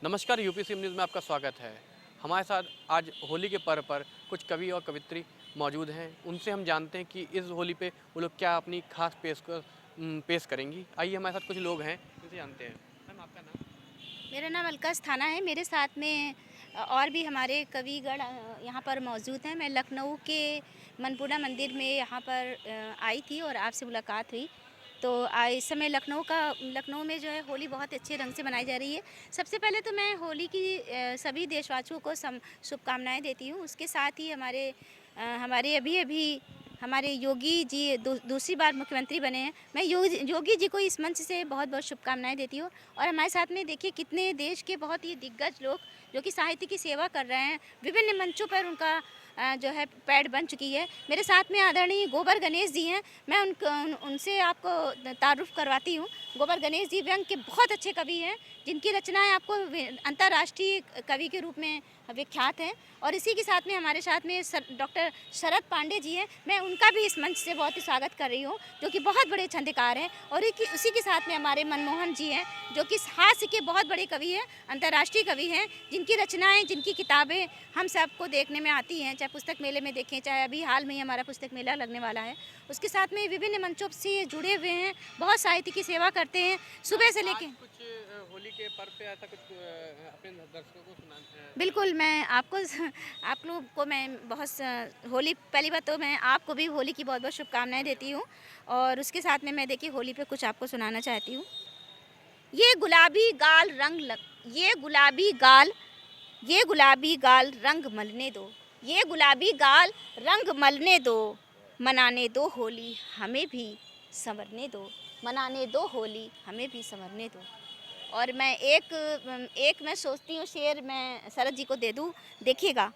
नमस्कार, UPC news में आपका स्वागत है। हमारे साथ आज होली के पर्व पर कुछ कवि और कवियत्री मौजूद हैं। उनसे हम जानते हैं कि इस होली पे वो लोग क्या अपनी खास पेश करेंगी। आइए, हमारे साथ कुछ लोग हैं, उनसे जानते हैं। मैम, आपका नाम? मेरा नाम अलका थाना है। मेरे साथ में और भी हमारे कविगण यहाँ पर मौजूद हैं। मैं लखनऊ के मनपुरा मंदिर में यहाँ पर आई थी और आपसे मुलाकात हुई। तो इस समय लखनऊ में जो है होली बहुत अच्छे ढंग से मनाई जा रही है। सबसे पहले तो मैं होली की सभी देशवासियों को शुभकामनाएं देती हूँ। उसके साथ ही हमारे अभी अभी हमारे योगी जी दूसरी बार मुख्यमंत्री बने हैं। मैं योगी जी को इस मंच से बहुत बहुत शुभकामनाएं देती हूँ। और हमारे साथ में देखिए कितने देश के बहुत ही दिग्गज लोग जो कि साहित्य की सेवा कर रहे हैं, विभिन्न मंचों पर उनका जो है पैड बन चुकी है। मेरे साथ में आदरणीय गोबर गणेश जी हैं। मैं उनसे आपको तारुफ करवाती हूँ। गोबर गणेश जी व्यंग के बहुत अच्छे कवि हैं, जिनकी रचनाएं आपको अंतर्राष्ट्रीय कवि के रूप में विख्यात हैं। और इसी के साथ में हमारे साथ में डॉक्टर शरद पांडे जी हैं। मैं उनका भी इस मंच से बहुत ही स्वागत कर रही हूँ, जो कि बहुत बड़े छंदकार हैं। और उसी के साथ में हमारे मनमोहन जी हैं, जो कि हास्य के बहुत बड़े कवि हैं, अंतर्राष्ट्रीय कवि हैं, जिनकी रचनाएं, जिनकी किताबें हम सबको देखने में आती हैं, चाहे पुस्तक मेले में देखें, चाहे अभी हाल में ही हमारा पुस्तक मेला लगने वाला है। उसके साथ में विभिन्न मंचों से जुड़े हुए हैं, बहुत साहित्य की सेवा करते हैं सुबह से लेके। कुछ होली के पर्व पे ऐसा कुछ अपने दर्शकों को सुना। बिल्कुल, मैं आपको आप लोग को मैं होली, पहली बात तो मैं आपको भी होली की बहुत बहुत शुभकामनाएं देती हूँ। और उसके साथ में मैं देखिए होली पे कुछ आपको सुनाना चाहती हूँ। ये गुलाबी गाल रंग लग ये गुलाबी गाल ये गुलाबी गाल रंग मलने दो। ये गुलाबी गाल रंग मलने दो। मनाने दो होली हमें भी संवरने दो। मनाने दो होली हमें भी संवरने दो। और मैं एक मैं सोचती हूँ शेर मैं शरद जी को दे दूँ। देखिएगा,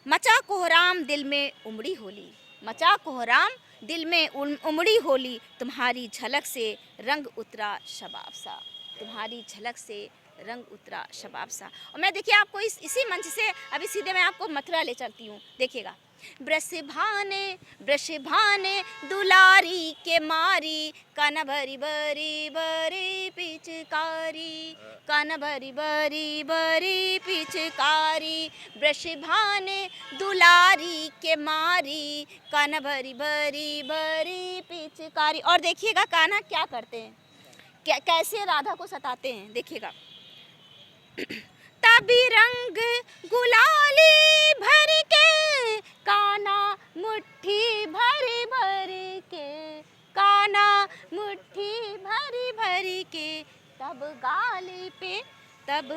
मचा कोहराम दिल में उमड़ी होली। मचा कोहराम दिल में उमड़ी होली। तुम्हारी झलक से रंग उतरा शबाब सा। तुम्हारी झलक से रंग उतरा शबाब सा। और मैं देखिए आपको इसी मंच से अभी सीधे मैं आपको मथुरा ले चलती हूँ। देखिएगा, ब्रश भाने दुलारी के मारी, कान भरी बरी बरी पिचकारी। कान भरी बरी बरी पिचकारी। ब्रश भाने दुलारी के मारी, कान भरी बरी बरी पिचकारी। और देखिएगा कान्हा क्या करते हैं, कैसे राधा को सताते हैं। देखिएगा, तभी रंग गुलाली भर के काना मुट्ठी भरी भरी के। काना मुट्ठी भरी भरी के। तब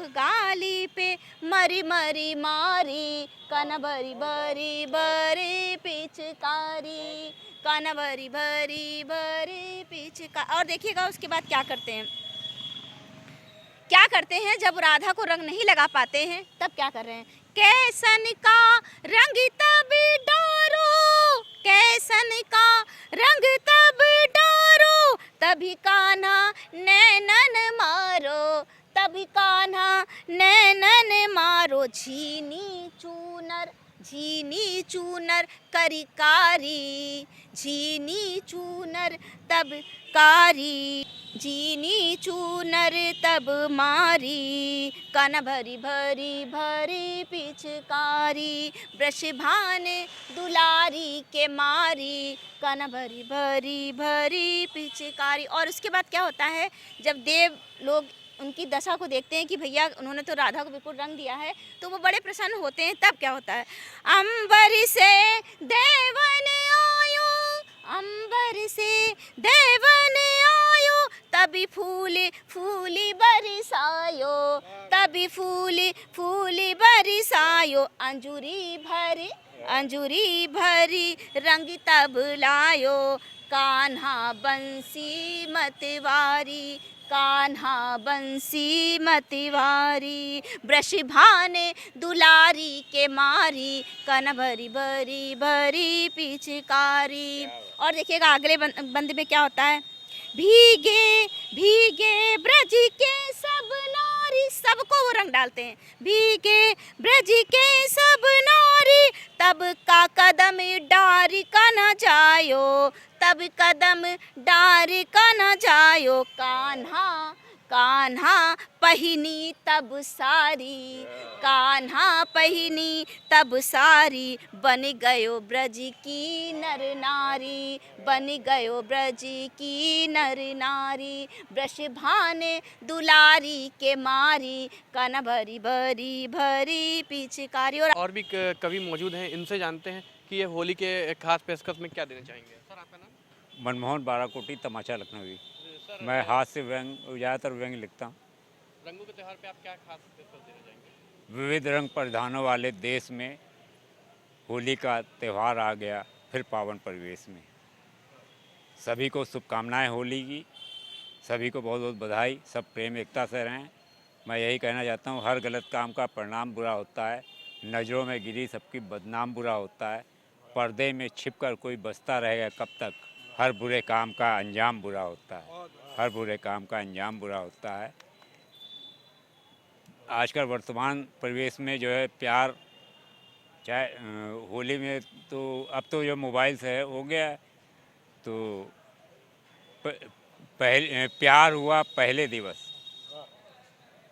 गाली पे मरी मरी मारी, कान भरी भरी भरी पिचकारी। कान भरी भरी भरी पिचकारी। और देखिएगा उसके बाद क्या करते हैं जब राधा को रंग नहीं लगा पाते हैं, तब क्या कर रहे हैं। कैसन का रंग तब डारो। कैसन का रंग तब डारो। तभी कान्हा नैनन मारो। तभी कान्हा नैनन मारो। झीनी चूनर करिकारी। झीनी चूनर तब कारी। झीनी चूनर तब मारी, कान भरी भरी भरी पिचकारी। ब्रश भाने दुलारी के मारी, कान भरी भरी भरी पिचकारी। और उसके बाद क्या होता है, जब देव लोग उनकी दशा को देखते हैं कि भैया उन्होंने तो राधा को बिल्कुल रंग दिया है, तो वो बड़े प्रसन्न होते हैं। तब क्या होता है, अंबर से देवन आयो। अंबर से देवन आयो। तभी फूली बरसायो। तभी फूली बरसायो। अंजूरी भरी रंग तब लायो। कान्हा बंसी मतवारी। कान्हा बंसी मतवारी। ब्रश भाने दुलारी के मारी, कान भरी भरी भरी पिचकारी। और देखिएगा अगले बंद में क्या होता है। भीगे भीगे ब्रज के सब नारी। सबको वो रंग डालते हैं। भीगे ब्रज के सब नारी। तब का कदम डारी का न जायो। तब कदम डारी का न जायो। कान्हा कान्हा पहिनी तब सारी, कान्हा पहिनी तब सारी, बन गयो ब्रज की नर नारी, बन गयो ब्रज की नर नारी, वृष भाने दुलारी के मारी, कान्हा भरी भरी भरी पिचकारी। और भी कवि मौजूद हैं, इनसे जानते हैं कि ये होली के खास पेशकश में क्या देना चाहेंगे। सर आपका नाम? मनमोहन बाराकोटी, तमाचा लखनवी। सर मैं हाथ से व्यंग, ज़्यादातर व्यंग लिखता हूँ। रंगों के त्यौहार पे आप क्या खास पेशकश देना चाहेंगे? विविध रंग परिधानों वाले देश में होली का त्यौहार आ गया, फिर पावन परिवेश में। सभी को शुभकामनाएं होली की, सभी को बहुत बहुत बधाई। सब प्रेम एकता से रहें। मैं यही कहना चाहता हूँ, हर गलत काम का परिणाम बुरा होता है। नज़रों में गिरी सबकी बदनाम बुरा होता है। पर्दे में छिपकर कोई बचता रहेगा कब तक, हर बुरे काम का अंजाम बुरा होता है। हर बुरे काम का अंजाम बुरा होता है। आजकल वर्तमान परिवेश में जो है प्यार, चाहे होली में तो अब तो जो मोबाइल से है हो गया है, तो पहले प्यार हुआ पहले दिवस,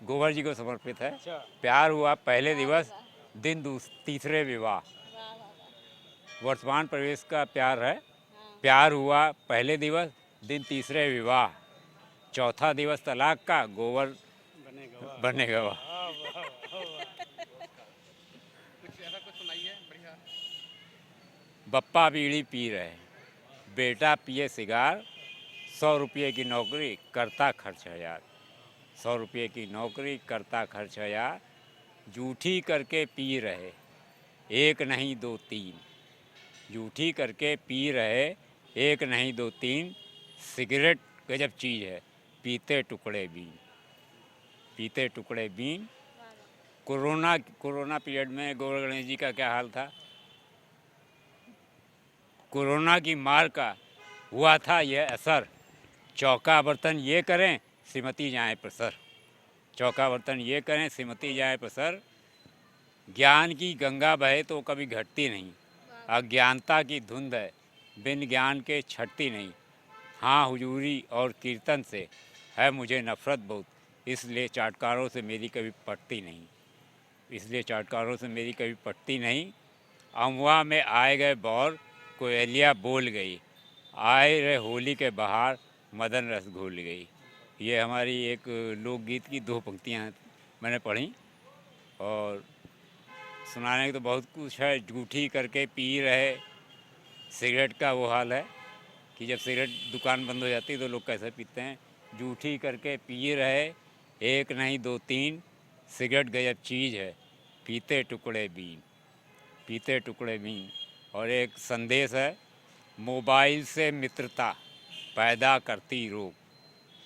गोबर जी को समर्पित है। प्यार हुआ पहले दिवस, दिन तीसरे विवाह। वर्तमान परिवेश का प्यार है। प्यार हुआ पहले दिवस, दिन तीसरे विवाह, चौथा दिवस तलाक का, गोबर बने गवाह। कुछ ऐसा कुछ सुनाइए बढ़िया। बप्पा बीड़ी पी रहे, बेटा पिए सिगार, 100 रुपये की नौकरी करता खर्च 1000। 100 रुपये की नौकरी करता खर्च 1000। जूठी करके पी रहे, एक नहीं दो तीन। जूठी करके पी रहे, एक नहीं दो तीन। सिगरेट गजब चीज़ है, पीते टुकड़े बीन। पीते टुकड़े बीन। कोरोना पीरियड में गोवर गणेश जी का क्या हाल था। कोरोना की मार का हुआ था यह असर, चौका बर्तन ये करें श्रीमती जाए प्रसर। चौका बर्तन ये करें श्रीमती जाए प्रसर। ज्ञान की गंगा बहे तो कभी घटती नहीं, अज्ञानता की धुंध है बिन ज्ञान के छटती नहीं। हाँ हुजूरी और कीर्तन से है मुझे नफ़रत बहुत, इसलिए चाटकारों से मेरी कभी पटती नहीं। इसलिए चाटकारों से मेरी कभी पटती नहीं। अमवा में आए गए बौर, कोयलिया बोल गई, आए रहे होली के बहार, मदन रस घोल गई। ये हमारी एक लोकगीत की 2 पंक्तियाँ मैंने पढ़ी, और सुनाने को तो बहुत कुछ है। जूठी करके पी रहे, सिगरेट का वो हाल है कि जब सिगरेट दुकान बंद हो जाती है तो लोग कैसे पीते हैं। जूठी करके पी रहे, एक नहीं दो तीन। सिगरेट गजब चीज़ है, पीते टुकड़े बीन। पीते टुकड़े बीन। और एक संदेश है, मोबाइल से मित्रता पैदा करती रोग।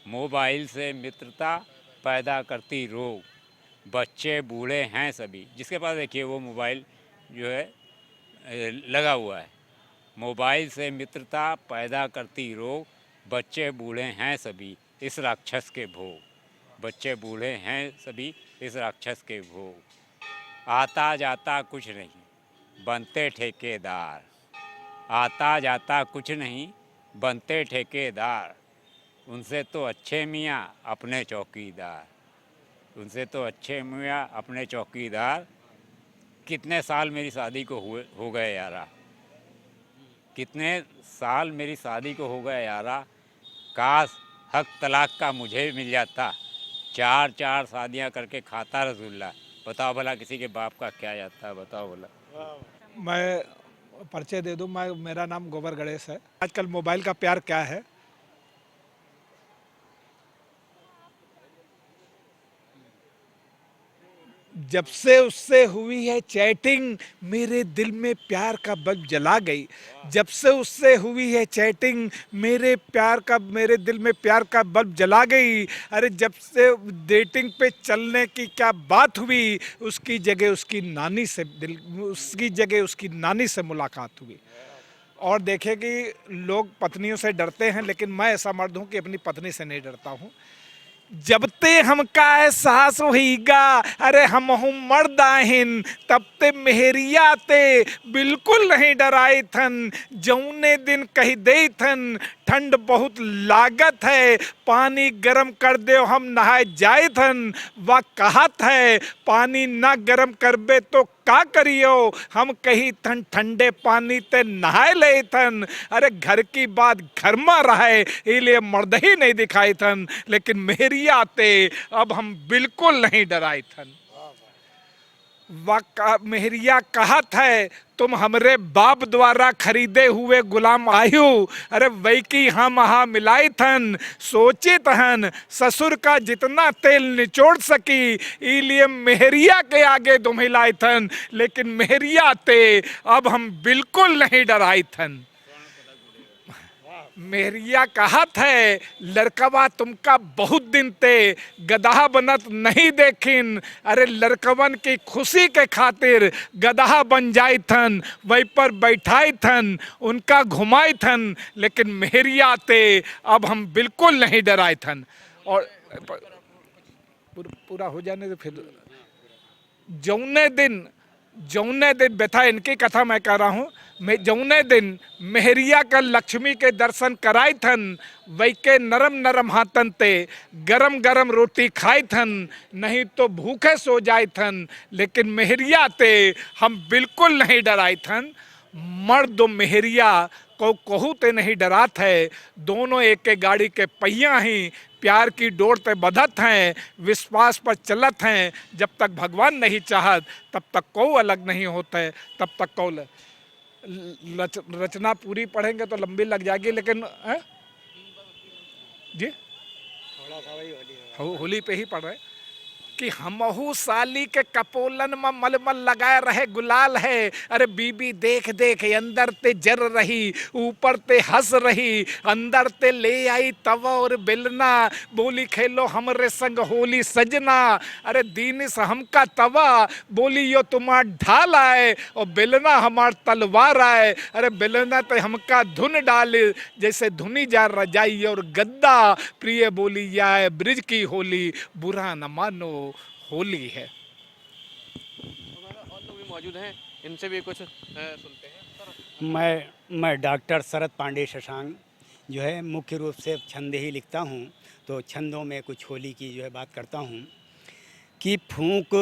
मोबाइल से मित्रता पैदा करती रोग, बच्चे बूढ़े हैं सभी। जिसके पास देखिए वो मोबाइल जो है लगा हुआ है। मोबाइल से मित्रता पैदा करती रोग, बच्चे बूढ़े हैं सभी इस राक्षस के भोग। बच्चे बूढ़े हैं सभी इस राक्षस के भोग। आता जाता कुछ नहीं बनते ठेकेदार। आता जाता कुछ नहीं बनते ठेकेदार। उनसे तो अच्छे मियाँ अपने चौकीदार। उनसे तो अच्छे मियाँ अपने चौकीदार। कितने साल मेरी शादी को हो गए यारा। कितने साल मेरी शादी को हो गए यारा। काश हक तलाक का मुझे मिल जाता, 4 शादियां करके खाता रसगुल्ला। बताओ भला किसी के बाप का क्या जाता है, बताओ भला। मैं परिचय दे दूं, मेरा नाम गोबर गणेश है। आजकल मोबाइल का प्यार क्या है। जब से उससे हुई है चैटिंग, मेरे दिल में प्यार का बल्ब जला गई। जब से उससे हुई है चैटिंग, मेरे दिल में प्यार का बल्ब जला गई। अरे जब से डेटिंग पे चलने की क्या बात हुई, उसकी जगह उसकी नानी से मुलाकात हुई। और देखे कि लोग पत्नियों से डरते हैं, लेकिन मैं ऐसा मर्द हूँ कि अपनी पत्नी से नहीं डरता हूँ। जब ते हमका एहसास होईगा, अरे हम हूँ मर्दाहिन, तब ते मेहरिया ते बिल्कुल नहीं डराए थन। जौने दिन कही दे थन ठंड बहुत लागत है, पानी गरम कर दे हम नहाए जाए थन। वह कहत है पानी ना गरम करबे तो का करियो, हम कही थन ठंडे पानी ते नहाए ले थन। अरे घर की बात घर में रहे, इसलिए मर्द ही नहीं दिखाई थन, लेकिन मेरी आते अब हम बिल्कुल नहीं डराए थन। मेहरिया कहत है तुम हमरे बाप द्वारा खरीदे हुए गुलाम आयु, अरे वही की हम यहाँ मिलाई थन। सोचित हन ससुर का जितना तेल निचोड़ सकी, इसलिए मेहरिया के आगे तुम हिलाई थन, लेकिन मेहरिया ते अब हम बिल्कुल नहीं डराई थन। मेहरिया कहत है लड़कवा तुमका बहुत दिन ते गदहा बनत नहीं देखिन, अरे लड़कवन की खुशी के खातिर गदहा बन जाई थन, वही पर बैठाई थन, उनका घुमाई थन, लेकिन मेहरिया ते अब हम बिल्कुल नहीं डराए थन। और पूरा हो जाने तो फिर जौने दिन व्यथा इनकी कथा मैं कह रहा हूँ। जौने दिन मेहरिया का लक्ष्मी के दर्शन कराई थन, वही के नरम नरम हाथन ते गरम गरम रोटी खाई थन, नहीं तो भूखे सो जाए थन, लेकिन मेहरिया ते हम बिल्कुल नहीं डराई थन। मर्द मेहरिया को कहू ते नहीं डरात है, दोनों एक के गाड़ी के पहिया ही प्यार की डोर ते बधत हैं, विश्वास पर चलत हैं। जब तक भगवान नहीं चाहत तब तक को अलग नहीं होता है, तब तक को रचना पूरी पढ़ेंगे तो लंबी लग जाएगी, लेकिन जी थोड़ा सा वही होली पे ही पढ़ रहे कि हमहू साली के कपोलन में मलमल लगाए रहे गुलाल है। अरे बीबी देख देख अंदर ते जर रही, ऊपर ते हंस रही, अंदर ते ले आई तवा और बेलना, बोली खेलो हमरे संग होली सजना। अरे दीनिस हमका तवा, बोली यो तुम्हार ढाल आए, और बेलना हमार तलवार आए। अरे बेलना ते हमका धुन डाल, जैसे धुनी जा रजाई और गद्दा, प्रिय बोली आए ब्रिज की होली, बुरा न मानो होली है। और लोग भी मौजूद हैं, इनसे भी कुछ सुनते हैं। मैं डॉक्टर शरद पांडे शशांक जो है मुख्य रूप से छंद ही लिखता हूँ, तो छंदों में कुछ होली की जो है बात करता हूँ कि फूंक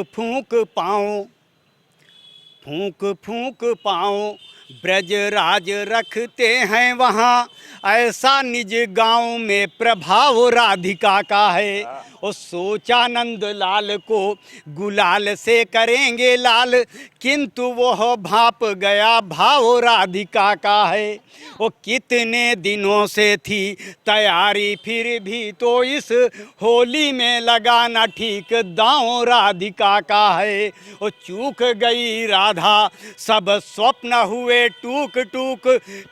फूंक पाँव ब्रज राज रखते हैं वहाँ, ऐसा निज गांव में प्रभाव राधिका का है। और सोचा नंद लाल को गुलाल से करेंगे लाल, किंतु वह भाप गया भाव राधिका का है। वो कितने दिनों से थी तैयारी, फिर भी तो इस होली में लगाना ठीक दांव राधिका का है। वो चूक गई राधा सब स्वप्न हुए टूक टूक,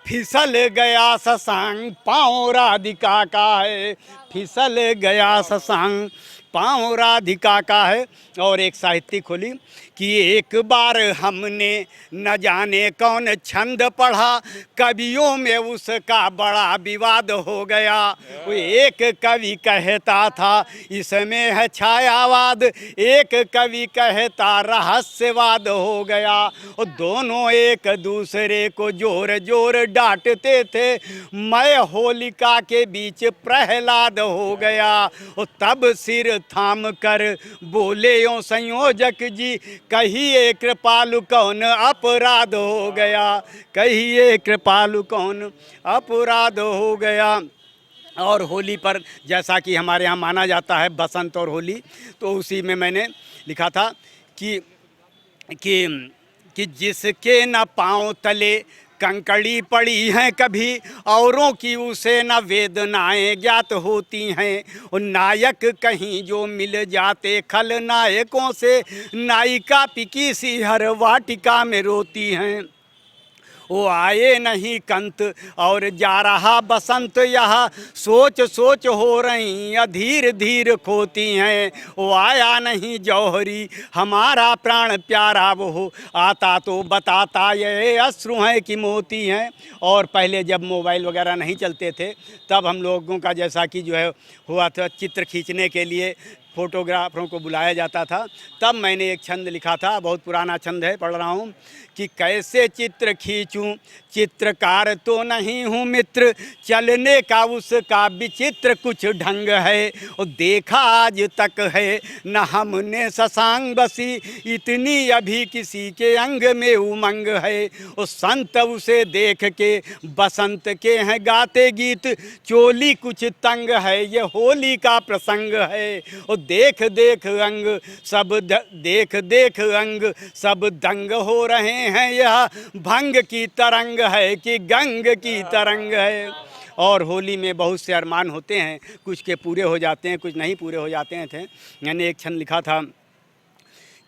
फिसल गया शशांक पाँव राधिका का है, फिसल गया शशांक पाँव राधिका का है। और एक साहित्यिक होली कि एक बार हमने न जाने कौन छंद पढ़ा, कवियों में उसका बड़ा विवाद हो गया। वो एक कवि कहता था इसमें है छायावाद, एक कवि कहता रहस्यवाद हो गया। और दोनों एक दूसरे को जोर जोर डांटते थे, मैं होलिका के बीच प्रहलाद हो गया। और तब सिर थाम कर बोले यो संयोजक जी, कहिए कृपालु कौन अपराध हो गया, कहिए कृपालु कौन अपराध हो गया। और होली पर जैसा कि हमारे यहाँ माना जाता है बसंत और होली, तो उसी में मैंने लिखा था कि जिसके न पाँव तले कंकड़ी पड़ी हैं कभी, औरों की उसे न वेदनाएं ज्ञात होती हैं। और नायक कहीं जो मिल जाते खलनायकों से, नायिका पिकी सी हर वाटिका में रोती हैं। वो आए नहीं कंत और जा रहा बसंत, यह सोच सोच हो रही अधीर धीर खोती हैं। वो आया नहीं जौहरी हमारा प्राण प्यारा, वो आता तो बताता ये अश्रु हैं कि मोती हैं। और पहले जब मोबाइल वगैरह नहीं चलते थे तब हम लोगों का जैसा कि जो है हुआ था, चित्र खींचने के लिए फोटोग्राफरों को बुलाया जाता था। तब मैंने एक छंद लिखा था, बहुत पुराना छंद है, पढ़ रहा हूँ कि कैसे चित्र खींचूं, चित्रकार तो नहीं हूँ मित्र, चलने का उसका विचित्र कुछ ढंग है। और देखा आज तक है न हमने शशांक बसी, इतनी अभी किसी के अंग में उमंग है। और संत उसे देख के बसंत के हैं गाते गीत, चोली कुछ तंग है ये होली का प्रसंग है। और देख देख अंग सब देख देख अंग सब दंग हो रहे हैं, यह भंग की तरंग है कि गंग की तरंग है। और होली में बहुत से अरमान होते हैं, कुछ के पूरे हो जाते हैं, कुछ नहीं पूरे हो जाते हैं। मैंने एक छंद लिखा था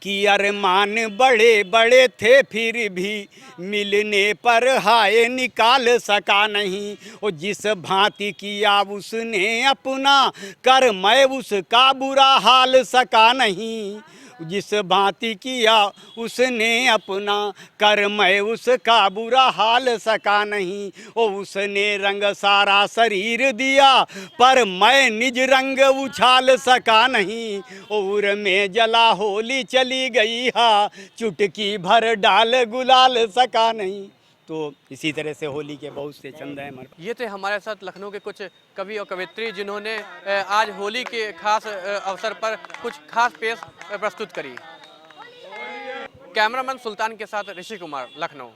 कि अरमान बड़े बड़े थे फिर भी मिलने पर हाय निकाल सका नहीं। और जिस भांति किया उसने अपना कर मैं उसका बुरा हाल सका नहीं। जिस भांति किया उसने अपना कर मैं उसका बुरा हाल सका नहीं। ओ उसने रंग सारा शरीर दिया पर मैं निज रंग उछाल सका नहीं। और में जला होली चली गई हा, चुटकी भर डाल गुलाल सका नहीं। तो इसी तरह से होली के बहुत से छंद हैं हमारे। ये थे हमारे साथ लखनऊ के कुछ कवि और कवित्री जिन्होंने आज होली के खास अवसर पर कुछ खास पेश प्रस्तुत करी। कैमरामैन सुल्तान के साथ ऋषि कुमार, लखनऊ।